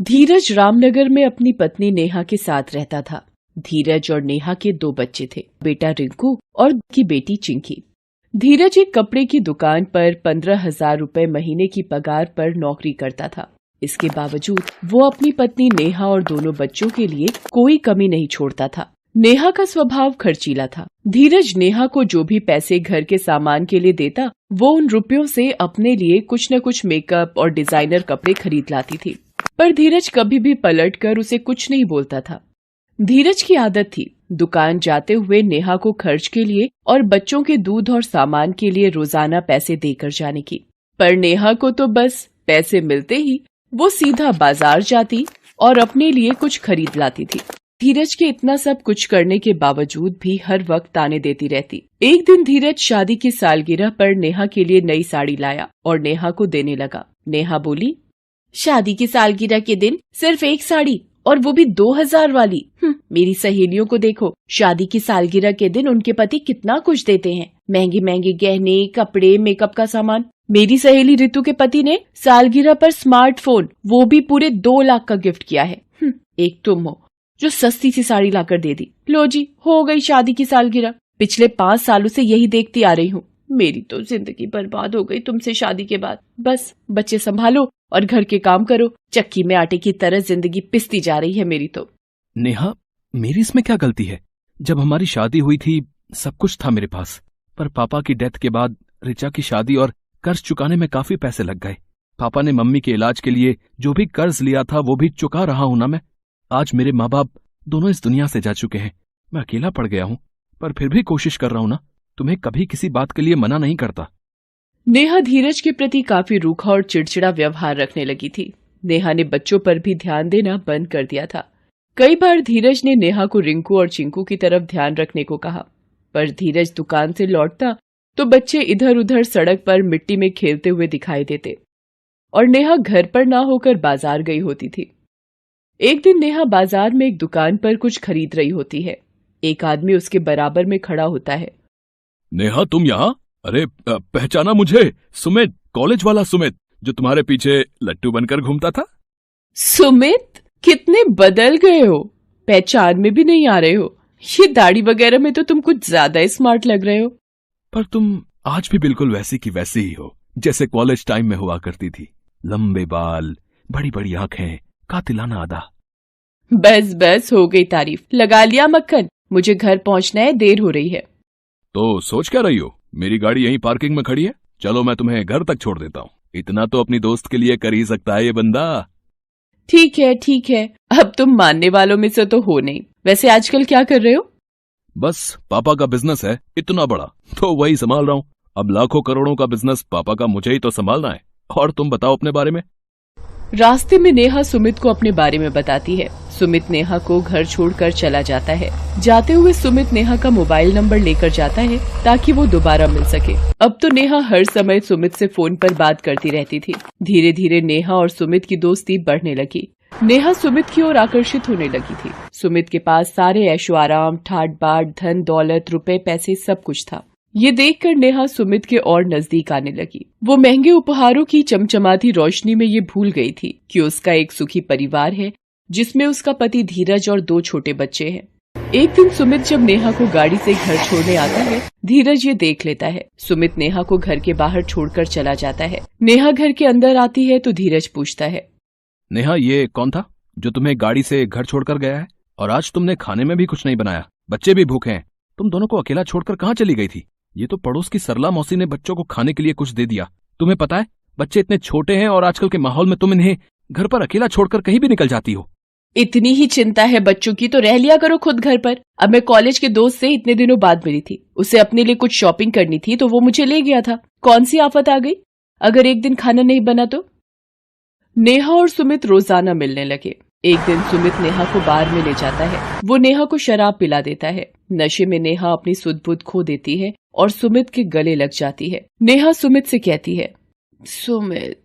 धीरज रामनगर में अपनी पत्नी नेहा के साथ रहता था। धीरज और नेहा के 2 बच्चे थे, बेटा रिंकू और उनकी बेटी चिंकी। धीरज एक कपड़े की दुकान पर 15,000 रुपए महीने की पगार पर नौकरी करता था। इसके बावजूद वो अपनी पत्नी नेहा और दोनों बच्चों के लिए कोई कमी नहीं छोड़ता था। नेहा का स्वभाव खर्चीला था। धीरज नेहा को जो भी पैसे घर के सामान के लिए देता, वो उन रुपयों से अपने लिए कुछ न कुछ मेकअप और डिजाइनर कपड़े खरीद लाती थी। पर धीरज कभी भी पलटकर उसे कुछ नहीं बोलता था। धीरज की आदत थी दुकान जाते हुए नेहा को खर्च के लिए और बच्चों के दूध और सामान के लिए रोजाना पैसे देकर जाने की। पर नेहा को तो बस पैसे मिलते ही वो सीधा बाजार जाती और अपने लिए कुछ खरीद लाती थी। धीरज के इतना सब कुछ करने के बावजूद भी हर वक्त ताने देती रहती। एक दिन धीरज शादी की सालगिरह पर नेहा के लिए नई साड़ी लाया और नेहा को देने लगा। नेहा बोली, शादी की सालगिरह के दिन सिर्फ एक साड़ी और वो भी 2,000 वाली। मेरी सहेलियों को देखो, शादी की सालगिरह के दिन उनके पति कितना कुछ देते हैं, महंगे महंगे गहने, कपड़े, मेकअप का सामान। मेरी सहेली रितु के पति ने सालगिरह पर स्मार्टफोन, वो भी पूरे 2 लाख का गिफ्ट किया है। एक तुम हो जो सस्ती सी साड़ी लाकर दे दी। लो जी, हो गई शादी की सालगिरह। पिछले 5 सालों से यही देखती आ रही हूँ। मेरी तो जिंदगी बर्बाद हो गई तुमसे शादी के बाद। बस बच्चे संभालो और घर के काम करो। चक्की में आटे की तरह जिंदगी पिसती जा रही है मेरी तो। नेहा, मेरी इसमें क्या गलती है? जब हमारी शादी हुई थी सब कुछ था मेरे पास, पर पापा की डेथ के बाद रिचा की शादी और कर्ज चुकाने में काफी पैसे लग गए। पापा ने मम्मी के इलाज के लिए जो भी कर्ज लिया था वो भी चुका रहा हूं ना मैं। आज मेरे माँ बाप दोनों इस दुनिया से जा चुके हैं। मैं अकेला पड़ गया हूं, पर फिर भी कोशिश कर रहा हूं ना। तुम्हें कभी किसी बात के लिए मना नहीं करता। नेहा धीरज के प्रति काफी रूखा और चिड़चिड़ा व्यवहार रखने लगी थी। नेहा ने बच्चों पर भी ध्यान देना बंद कर दिया था। कई बार धीरज ने नेहा को रिंकू और चिंकू की तरफ ध्यान रखने को कहा, पर धीरज दुकान से लौटता तो बच्चे इधर उधर सड़क पर मिट्टी में खेलते हुए दिखाई देते और नेहा घर पर ना होकर बाजार गई होती थी। एक दिन नेहा बाजार में एक दुकान पर कुछ खरीद रही होती है। एक आदमी उसके बराबर में खड़ा होता है। नेहा, तुम यहाँ? अरे पहचाना मुझे? सुमित, कॉलेज वाला सुमित जो तुम्हारे पीछे लट्टू बनकर घूमता था। सुमित, कितने बदल गए हो, पहचान में भी नहीं आ रहे हो। ये दाढ़ी वगैरह में तो तुम कुछ ज्यादा स्मार्ट लग रहे हो। पर तुम आज भी बिल्कुल वैसी की वैसी ही हो जैसे कॉलेज टाइम में हुआ करती थी। लंबे बाल, बड़ी बड़ी आंखें, कातिलाना अदा। बस बस, हो गई तारीफ, लगा लिया मक्खन। मुझे घर पहुंचना है, देर हो रही है। तो सोच क्या रही हो? मेरी गाड़ी यहीं पार्किंग में खड़ी है, चलो मैं तुम्हें घर तक छोड़ देता हूँ। इतना तो अपनी दोस्त के लिए कर ही सकता है ये बंदा। ठीक है ठीक है, अब तुम मानने वालों में से तो हो नहीं। वैसे आजकल क्या कर रहे हो? बस पापा का बिजनेस है इतना बड़ा, तो वही संभाल रहा हूँ। अब लाखों करोड़ों का बिजनेस पापा का मुझे ही तो संभालना है। और तुम बताओ अपने बारे में। रास्ते में नेहा सुमित को अपने बारे में बताती है। सुमित नेहा को घर छोड़कर चला जाता है। जाते हुए सुमित नेहा का मोबाइल नंबर लेकर जाता है ताकि वो दोबारा मिल सके। अब तो नेहा हर समय सुमित से फोन पर बात करती रहती थी। धीरे धीरे नेहा और सुमित की दोस्ती बढ़ने लगी। नेहा सुमित की ओर आकर्षित होने लगी थी। सुमित के पास सारे ऐशो आराम, ठाट बाट, धन दौलत, रुपए पैसे सब कुछ था। ये देखकर नेहा सुमित के और नजदीक आने लगी। वो महंगे उपहारों की चमचमाती रोशनी में ये भूल गई थी कि उसका एक सुखी परिवार है जिसमें उसका पति धीरज और 2 छोटे बच्चे हैं। एक दिन सुमित जब नेहा को गाड़ी से घर छोड़ने आता है, धीरज ये देख लेता है। सुमित नेहा को घर के बाहर छोड़कर चला जाता है। नेहा घर के अंदर आती है तो धीरज पूछता है, नेहा, ये कौन था जो तुम्हें गाड़ी से घर छोड़कर गया है? और आज तुमने खाने में भी कुछ नहीं बनाया, बच्चे भी भूखे हैं। तुम दोनों को अकेला छोड़कर कहाँ चली गई थी? ये तो पड़ोस की सरला मौसी ने बच्चों को खाने के लिए कुछ दे दिया। तुम्हें पता है बच्चे इतने छोटे हैं और आजकल के माहौल में तुम इन्हें घर पर अकेला छोड़कर कहीं भी निकल जाती हो। इतनी ही चिंता है बच्चों की तो रह लिया करो खुद घर पर। अब मैं कॉलेज के दोस्त से इतने दिनों बाद मिली थी, उसे अपने लिए कुछ शॉपिंग करनी थी तो वो मुझे ले गया था। कौन सी आफत आ गई अगर एक दिन खाना नहीं बना तो? नेहा और सुमित रोजाना मिलने लगे। एक दिन सुमित नेहा को बार में ले जाता है। वो नेहा को शराब पिला देता है। नशे में नेहा अपनी सुध-बुध खो देती है और सुमित के गले लग जाती है। नेहा सुमित से कहती है, सुमित,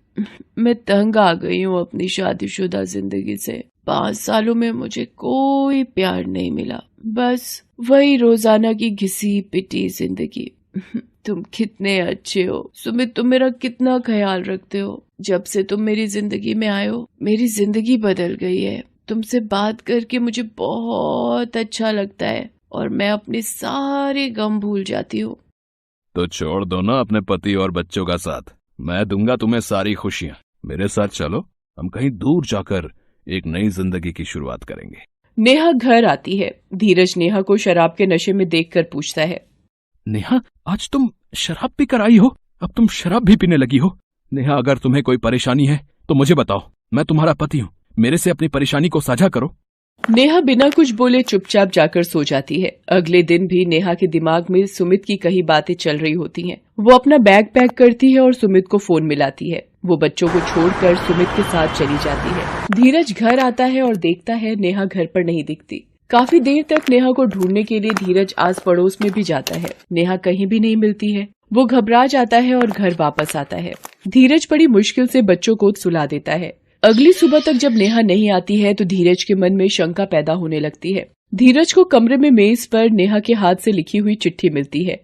मैं तंग आ गई हूँ अपनी शादीशुदा जिंदगी से। 5 सालों में मुझे कोई प्यार नहीं मिला, बस वही रोजाना की घिसी पिटी जिंदगी। तुम कितने अच्छे हो सुमित, तुम मेरा कितना ख्याल रखते हो। जब से तुम मेरी जिंदगी में आए हो मेरी जिंदगी बदल गई है। तुमसे बात करके मुझे बहुत अच्छा लगता है और मैं अपने सारे गम भूल जाती हूँ। तो छोड़ दो ना अपने पति और बच्चों का साथ, मैं दूंगा तुम्हें सारी खुशियां। मेरे साथ चलो, हम कहीं दूर जाकर एक नई जिंदगी की शुरुआत करेंगे। नेहा घर आती है। धीरज नेहा को शराब के नशे में देखकर पूछता है, नेहा, आज तुम शराब पी कर आई हो? अब तुम शराब भी पीने लगी हो? नेहा, अगर तुम्हें कोई परेशानी है तो मुझे बताओ, मैं तुम्हारा पति हूँ, मेरे से अपनी परेशानी को साझा करो। नेहा बिना कुछ बोले चुपचाप जाकर सो जाती है। अगले दिन भी नेहा के दिमाग में सुमित की कई बातें चल रही होती हैं। वो अपना बैग पैक करती है और सुमित को फोन मिलाती है। वो बच्चों को छोड़कर सुमित के साथ चली जाती है। धीरज घर आता है और देखता है नेहा घर पर नहीं दिखती। काफी देर तक नेहा को ढूंढने के लिए धीरज आस पड़ोस में भी जाता है। नेहा कहीं भी नहीं मिलती है। वो घबरा जाता है और घर वापस आता है। धीरज बड़ी मुश्किल से बच्चों को सुला देता है। अगली सुबह तक जब नेहा नहीं आती है तो धीरज के मन में शंका पैदा होने लगती है। धीरज को कमरे में मेज पर नेहा के हाथ से लिखी हुई चिट्ठी मिलती है,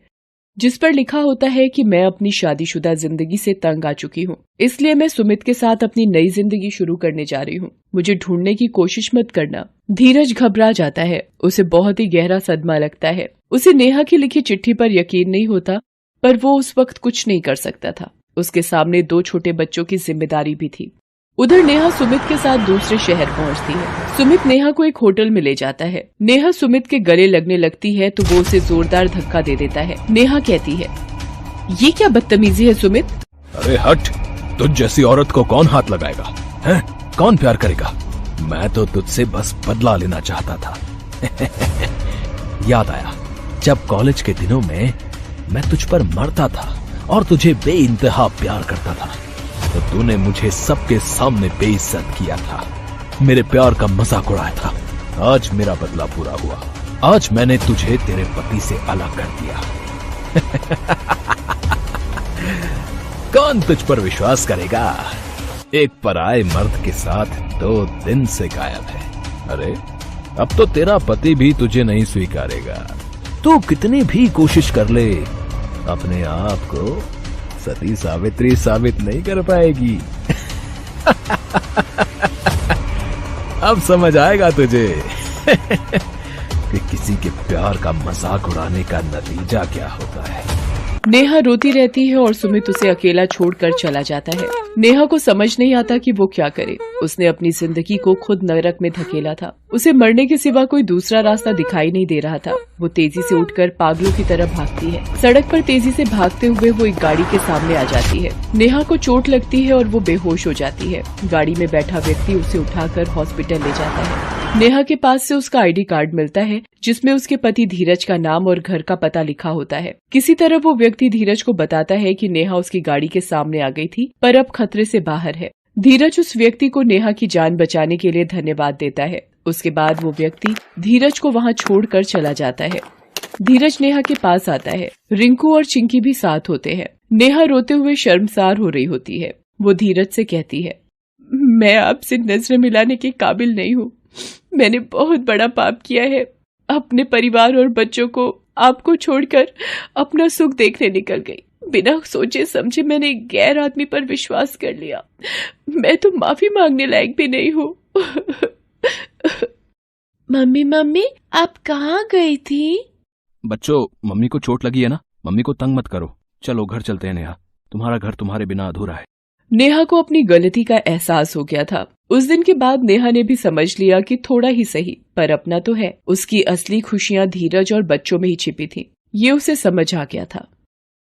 जिस पर लिखा होता है कि मैं अपनी शादीशुदा जिंदगी से तंग आ चुकी हूँ, इसलिए मैं सुमित के साथ अपनी नई जिंदगी शुरू करने जा रही हूँ। मुझे ढूंढने की कोशिश मत करना। धीरज घबरा जाता है। उसे बहुत ही गहरा सदमा लगता है। उसे नेहा की लिखी चिट्ठी पर यकीन नहीं होता, पर वो उस वक्त कुछ नहीं कर सकता था। उसके सामने 2 छोटे बच्चों की जिम्मेदारी भी थी। उधर नेहा सुमित के साथ दूसरे शहर पहुंचती है। सुमित नेहा को एक होटल में ले जाता है। नेहा सुमित के गले लगने लगती है तो वो उसे जोरदार धक्का दे देता है। नेहा कहती है, ये क्या बदतमीजी है सुमित? अरे हट, तुझ जैसी औरत को कौन हाथ लगाएगा? हैं? कौन प्यार करेगा? मैं तो तुझसे बस बदला लेना चाहता था। याद आया जब कॉलेज के दिनों में मैं तुझ पर मरता था और तुझे बेइंतहा प्यार करता था, तो तूने मुझे सबके सामने बेइज्जत किया था, मेरे प्यार का मजाक उड़ाया था। आज मेरा बदला पूरा हुआ। आज मैंने तुझे तेरे पति से अलग कर दिया। कौन तुझ पर विश्वास करेगा? एक पराये मर्द के साथ 2 दिन से गायब है। अरे अब तो तेरा पति भी तुझे नहीं स्वीकारेगा। तू कितनी भी कोशिश कर ले, अपने आप को सती सावित्री साबित नहीं कर पाएगी। अब समझ आएगा तुझे कि किसी के प्यार का मजाक उड़ाने का नतीजा क्या होता है। नेहा रोती रहती है और सुमित उसे अकेला छोड़कर चला जाता है। नेहा को समझ नहीं आता कि वो क्या करे। उसने अपनी जिंदगी को खुद नरक में धकेला था। उसे मरने के सिवा कोई दूसरा रास्ता दिखाई नहीं दे रहा था। वो तेजी से उठकर पागलों की तरह भागती है। सड़क पर तेजी से भागते हुए वो एक गाड़ी के सामने आ जाती है। नेहा को चोट लगती है और वो बेहोश हो जाती है। गाड़ी में बैठा व्यक्ति उसे उठाकर हॉस्पिटल ले जाता है। नेहा के पास से उसका आईडी कार्ड मिलता है, जिसमें उसके पति धीरज का नाम और घर का पता लिखा होता है। किसी तरह वो व्यक्ति धीरज को बताता है कि नेहा उसकी गाड़ी के सामने आ गई थी, पर अब खतरे से बाहर है। धीरज उस व्यक्ति को नेहा की जान बचाने के लिए धन्यवाद देता है। उसके बाद वो व्यक्ति धीरज को वहाँ छोड़कर चला जाता है। धीरज नेहा के पास आता है। रिंकू और चिंकी भी साथ होते हैं। नेहा रोते हुए शर्मसार हो रही होती है। वो धीरज से कहती है, मैं आपसे नजर मिलाने के काबिल नहीं हूँ। मैंने बहुत बड़ा पाप किया है। अपने परिवार और बच्चों को आपको छोड़कर अपना सुख देखने निकल गई। बिना सोचे समझे मैंने एक गैर आदमी पर विश्वास कर लिया। मैं तो माफी मांगने लायक भी नहीं हूँ। मम्मी आप कहाँ गई थी? बच्चों, मम्मी को चोट लगी है ना, मम्मी को तंग मत करो। चलो घर चलते हैं नेहा, तुम्हारा घर तुम्हारे बिना अधूरा है। नेहा को अपनी गलती का एहसास हो गया था। उस दिन के बाद नेहा ने भी समझ लिया कि थोड़ा ही सही, पर अपना तो है। उसकी असली खुशियां धीरज और बच्चों में ही छिपी थी। ये उसे समझ आ गया था।